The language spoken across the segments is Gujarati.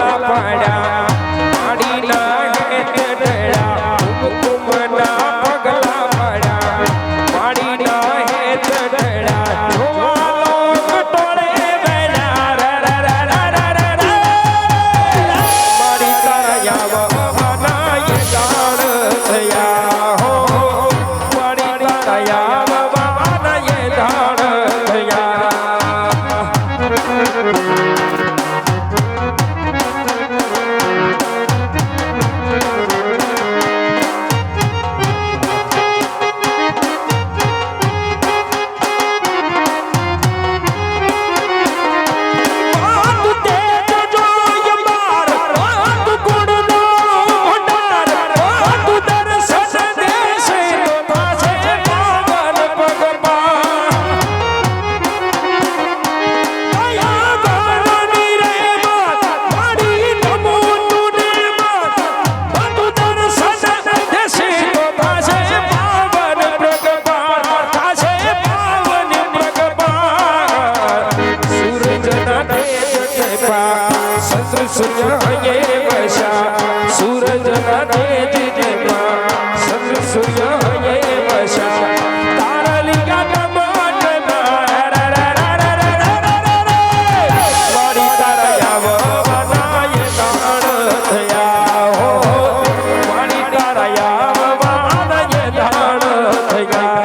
પગલા પાડ્યા પાડીના હેત ડળ્યા કુમકુમના પગલા પાડ્યા પાડીના હેત ડળ્યા જોવાલો કટોળે બેડા મારી તારા આવવાના એ જાણ થયા હો મારી તારા આવવાના એ જાણ થયા સૂર્ય એ વશા સૂરજ ના તેજ જેમાં સત સૂર્ય એ વશા તારલિયા મારી તારા આવવાના એ દાણ થયા હો મારી તારા આવવાના એ દાણ થયા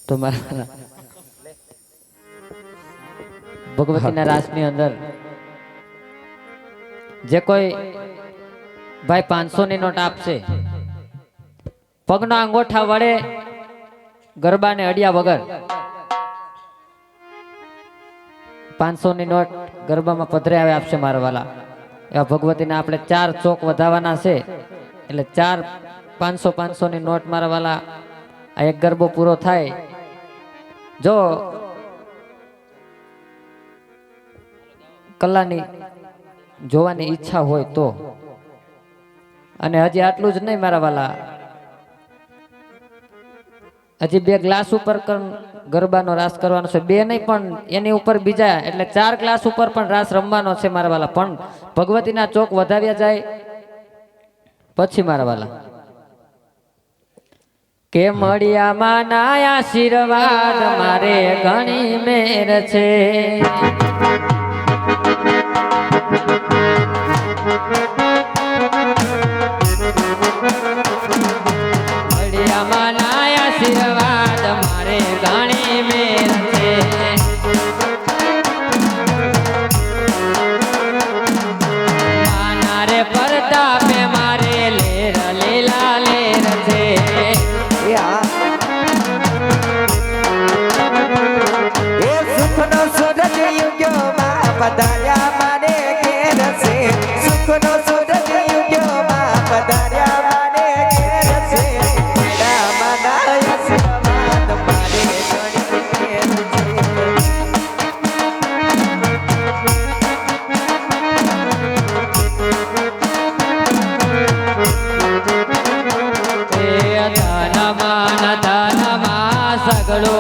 તો મારા ભગવતીના રાસની અંદર જે કોઈ ભાઈ 500 ની નોટ આપશે, પગના અંગોઠા વડે ગરબાને અડ્યા વગર 500 ની નોટ ગરબામાં પધરે આવે આપશે મારા વાલા. એવા ભગવતીને આપણે 4 ચોક વધાવવાના છે, એટલે 4 500 ની નોટ મારા વાલા. આ એક ગરબો પૂરો થાય, જો કલાની જોવાની ઈચ્છા હોય તો. અને હજી આટલું જ નહીં મારા વાલા, હજી 2 ગ્લાસ ઉપર ગરબાનો રાસ કરવાનો છે. 2 નહીં પણ એની ઉપર બીજા, એટલે 4 ગ્લાસ ઉપર પણ રાસ રમવાનો છે મારા વાલા. પણ ભગવતીના ચોક વધાવ્યા જાય પછી મારા વાલા. કે મળિયામાં ના આશીર્વાદ મારે ઘણી મેર છે, મળિયામાં ના આશીર્વાદ મારે ઘણી મેર છે. માના રે પરતાપે મારે લેર લીલા લેર છે. પધાર્યા માને ઘેર છે, સુખનો સૂરજ ઉગ્યો માં પધાર્યા માને ઘેર છે. માના આશીર્વાદ મારે ઘણી ઘેર છે. ધનમાં ધનમાં સગળો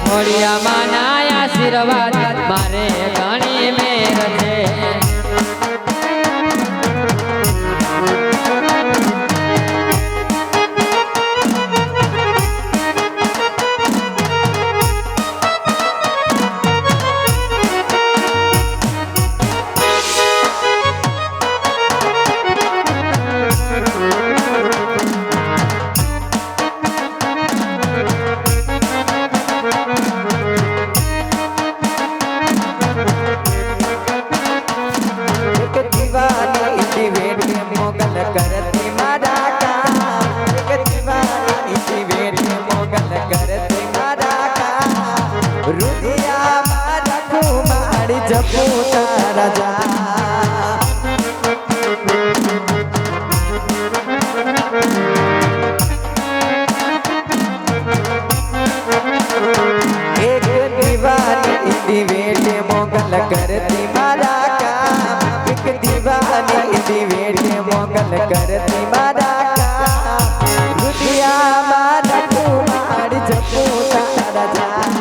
મળિયામાં ના આશીર્વાદ મારે ઘણી મેર છે. દિવેટે મોગલ કરતી મારા કામ, એક દીવાની દિવેટે મોગલ કરતી મારા કામ. રૂપિયામાં રખું મારી જપું તારા જામ.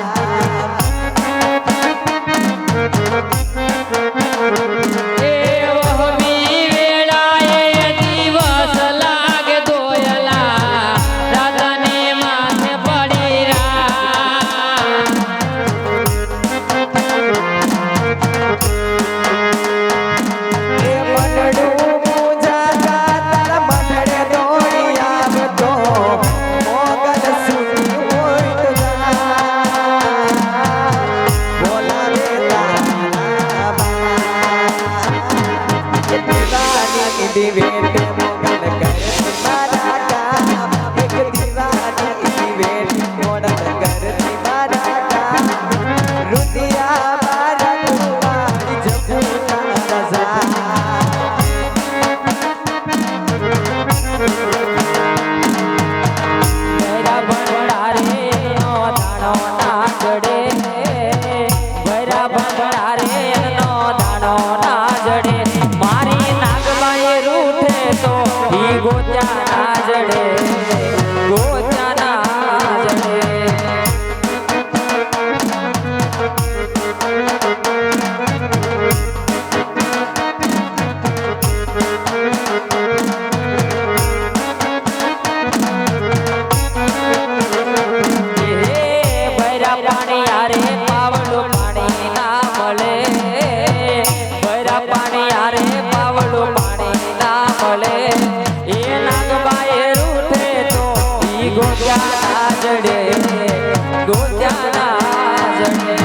ગોત્યાના જણે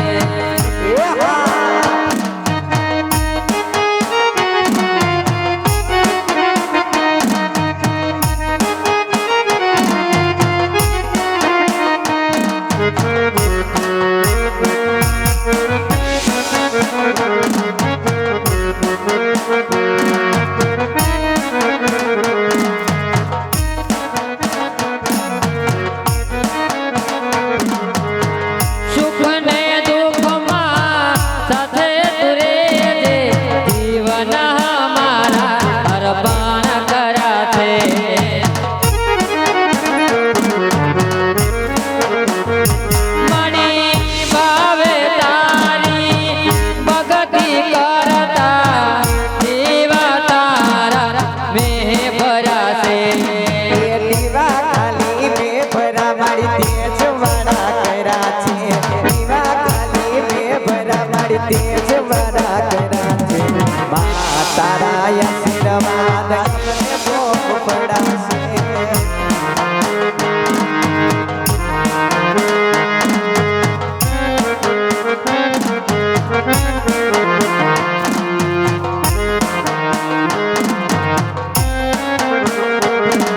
એ હા સુખ ને દુઃખમાં સાથે તું રહેજે જીવન હમારા અર્પણ કરાતે મણી ભાવે તારી ભગતિ કરતા દેવા તારા મેં ભરાશે એ દીવા ખાલી મેં ભરા મારી તેજ વાળા